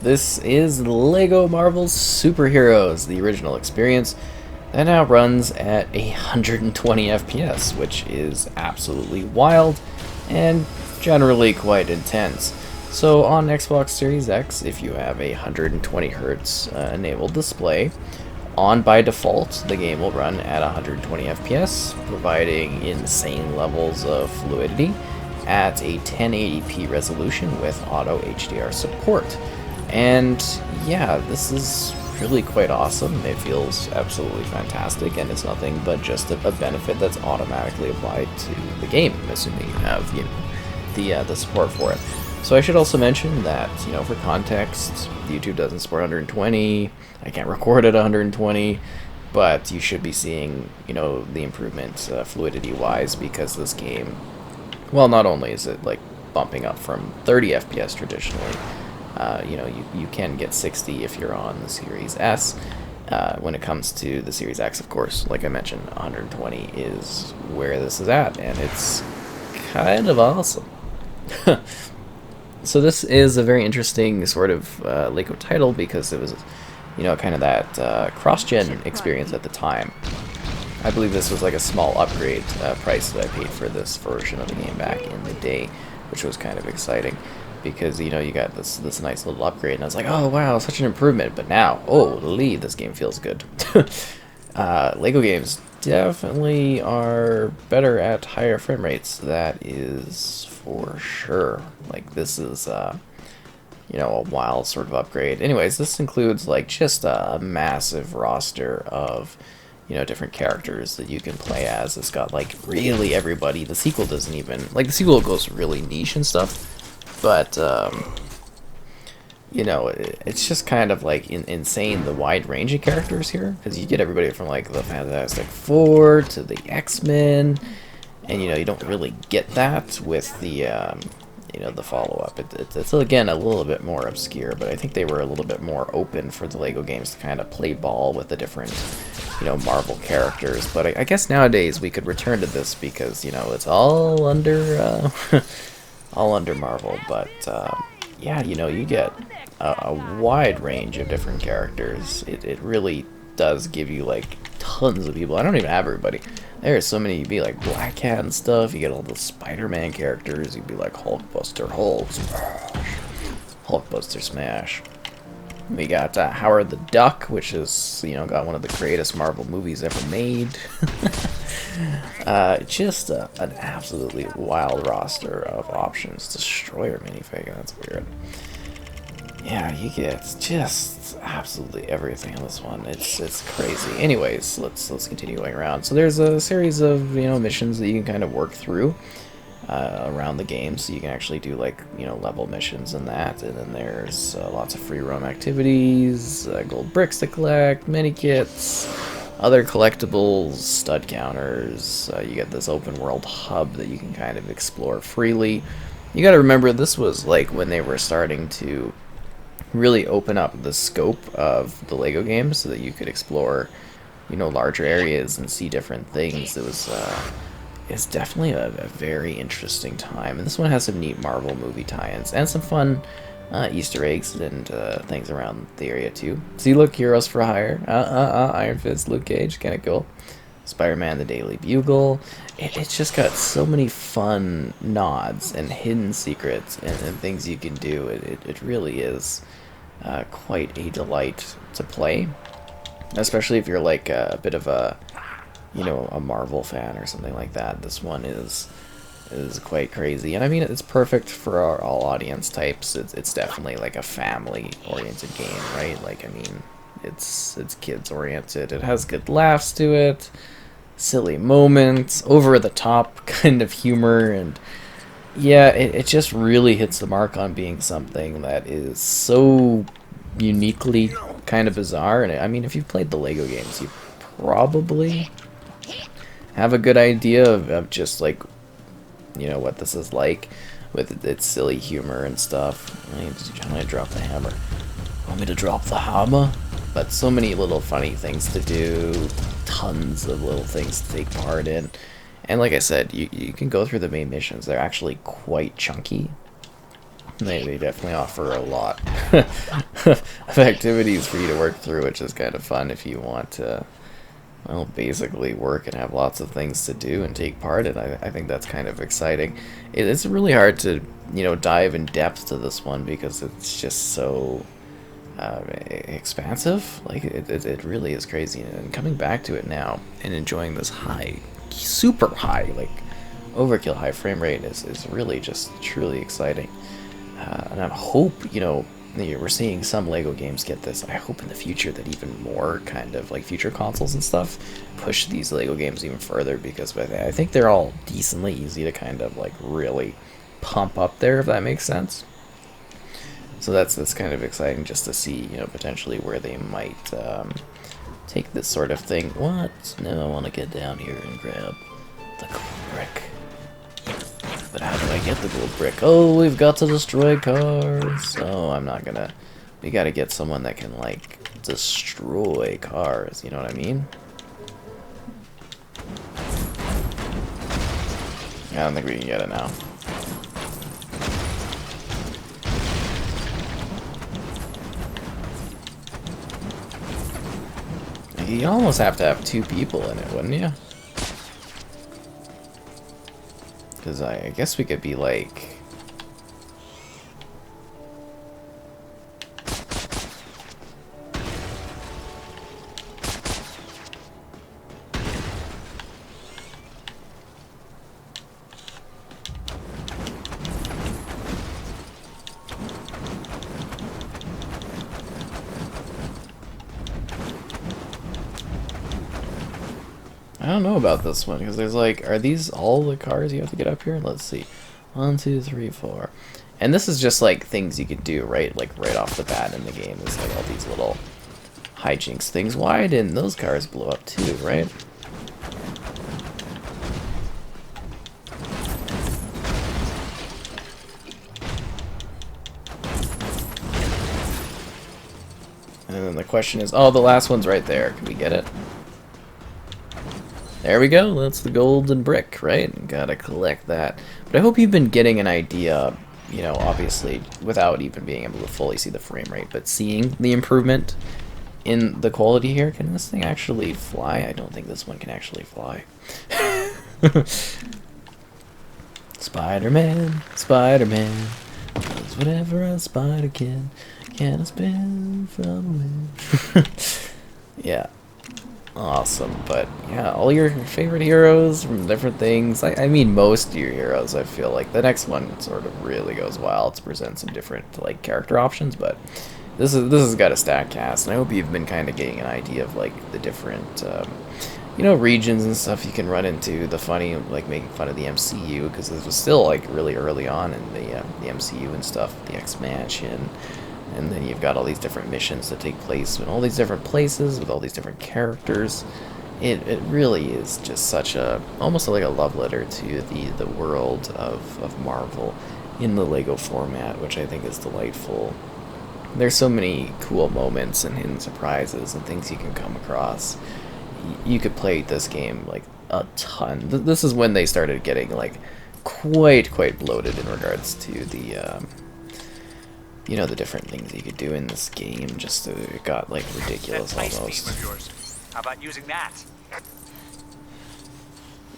This is LEGO Marvel's Superheroes, the original experience, that now runs at 120 FPS, which is absolutely wild and generally quite intense. So on Xbox Series X, if you have a 120 Hz enabled display, on by default, the game will run at 120 FPS, providing insane levels of fluidity at a 1080p resolution with auto HDR support. And yeah, this is really quite awesome. It feels absolutely fantastic, and it's nothing but just a benefit that's automatically applied to the game, assuming you have, the support for it. So I should also mention that, for context, YouTube doesn't support 120. I can't record at 120, but you should be seeing, the improvement fluidity-wise, because this game, well, not only is it like bumping up from 30 FPS traditionally, you can get 60 if you're on the Series S. When it comes to the Series X, of course, like I mentioned, 120 is where this is at, and it's kind of awesome. So this is a very interesting sort of LEGO title, because it was, kind of that cross-gen experience at the time. I believe this was like a small upgrade price that I paid for this version of the game back in the day, which was kind of exciting, because you got this nice little upgrade, and I was like, oh wow, such an improvement. But now, holy, this game feels good. LEGO games definitely are better at higher frame rates, that is for sure. Like, this is a wild sort of upgrade. Anyways, this includes like just a massive roster of different characters that you can play as. It's got like really everybody. The sequel doesn't even, like, the sequel goes really niche and stuff, but it's just kind of like insane, the wide range of characters here, because you get everybody from like the Fantastic Four to the X-Men, and you don't really get that with the the follow-up. It's again a little bit more obscure, but I think they were a little bit more open for the LEGO games to kind of play ball with the different Marvel characters. But I guess nowadays we could return to this, because it's all under all under Marvel. But yeah, you get a wide range of different characters. It really does give you like tons of people. I don't even have everybody. There's so many. You'd be like Black Cat and stuff. You get all the Spider-Man characters. You'd be like Hulkbuster, Hulk Smash, Hulkbuster Smash. We got Howard the Duck, which is got one of the greatest Marvel movies ever made. Just an absolutely wild roster of options. Destroyer minifigure. That's weird. Yeah, you get just absolutely everything in this one. It's crazy. Anyways, let's continue going around. So there's a series of missions that you can kind of work through around the game. So you can actually do like level missions and that. And then there's lots of free roam activities, gold bricks to collect, mini kits, other collectibles, stud counters. You get this open world hub that you can kind of explore freely. You got to remember, this was like when they were starting to really open up the scope of the LEGO games, so that you could explore larger areas and see different things. It was it's definitely a very interesting time, and this one has some neat Marvel movie tie-ins and some fun Easter eggs and things around the area too. See, look, Heroes for Hire, Iron Fist, Luke Cage, kind of cool. Spider-Man: The Daily Bugle. It's just got so many fun nods and hidden secrets and things you can do. It really is quite a delight to play, especially if you're like a bit of a a Marvel fan or something like that. This one is quite crazy, and I mean, it's perfect for all audience types. It's definitely like a family oriented game, right? Like, I mean, it's kids oriented. It has good laughs to it, silly moments, over the top kind of humor, and yeah, it just really hits the mark on being something that is so uniquely kind of bizarre. And I mean, if you've played the LEGO games, you probably have a good idea of just like what this is like, with its silly humor and stuff. I'm gonna drop the hammer. Want me to drop the hammer? But so many little funny things to do, tons of little things to take part in. And like I said, you can go through the main missions. They're actually quite chunky. They definitely offer a lot of activities for you to work through, which is kind of fun if you want to, well, basically work and have lots of things to do and take part in. I think that's kind of exciting. It's really hard to, dive in depth to this one because it's just so expansive. Like, it really is crazy. And coming back to it now and enjoying this high, super high, like, overkill high frame rate is really just truly exciting. And I hope, we're seeing some LEGO games get this. I hope in the future that even more kind of like future consoles and stuff push these LEGO games even further, because I think they're all decently easy to kind of like really pump up there, if that makes sense. So that's kind of exciting just to see, potentially where they might take this sort of thing. What? No, I want to get down here and grab the gold brick. But how do I get the gold brick? Oh, we've got to destroy cars. Oh, I'm not gonna... We gotta get someone that can, like, destroy cars. You know what I mean? I don't think we can get it now. You almost have to have 2 people in it, wouldn't you? Because I guess we could be like... I don't know about this one, because there's like, are these all the cars you have to get up here? Let's see. 1, 2, 3, 4. And this is just like things you could do, right? Like right off the bat in the game. There's like all these little hijinks things. Why didn't those cars blow up too, right? And then the question is, oh, the last one's right there. Can we get it? There we go, that's the golden brick, right? Gotta collect that. But I hope you've been getting an idea, obviously, without even being able to fully see the frame rate, but seeing the improvement in the quality here. Can this thing actually fly? I don't think this one can actually fly. Spider-Man, Spider-Man, does whatever a spider can I spin from it? Yeah. Awesome, but yeah, all your favorite heroes from different things. I mean, most of your heroes. I feel like the next one sort of really goes wild to present some different like character options, but this has got a stacked cast, and I hope you've been kind of getting an idea of like the different regions and stuff you can run into. The funny, like making fun of the MCU, because this was still like really early on in the MCU and stuff, the X-Mansion. And then you've got all these different missions that take place in all these different places with all these different characters. It really is just such a, almost like a love letter to the world of Marvel in the LEGO format, which I think is delightful. There's so many cool moments and hidden surprises and things you can come across. You could play this game like a ton. This is when they started getting like quite bloated in regards to the the different things you could do in this game. Just it got like ridiculous almost. How about using that?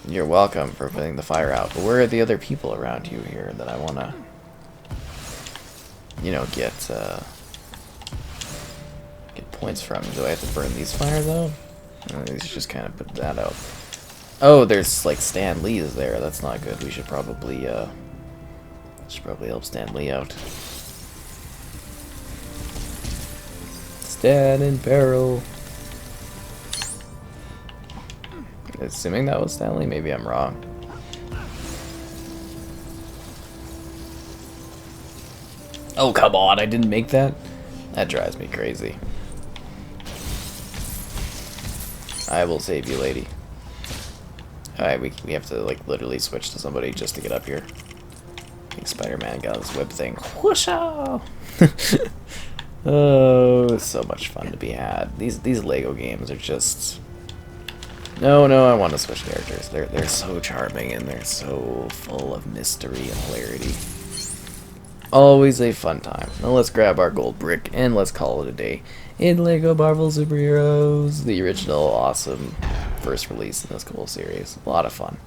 You're welcome for putting the fire out. But where are the other people around you here that I wanna, get points from? Do I have to burn these fires though? These just kind of put that out. Oh, there's like Stan Lee's there. That's not good. We should probably help Stan Lee out. Stan in peril. Assuming that was Stan Lee, maybe I'm wrong. Oh, come on, I didn't make that? That drives me crazy. I will save you, lady. Alright, we have to, like, literally switch to somebody just to get up here. I think Spider-Man got this web thing. Whoosha! Oh, it's so much fun to be had. These LEGO games are just... No, I want to switch characters. They're so charming and they're so full of mystery and hilarity. Always a fun time. Now let's grab our gold brick and let's call it a day in Lego Marvel Superheroes, the original awesome first release in this cool series. A lot of fun.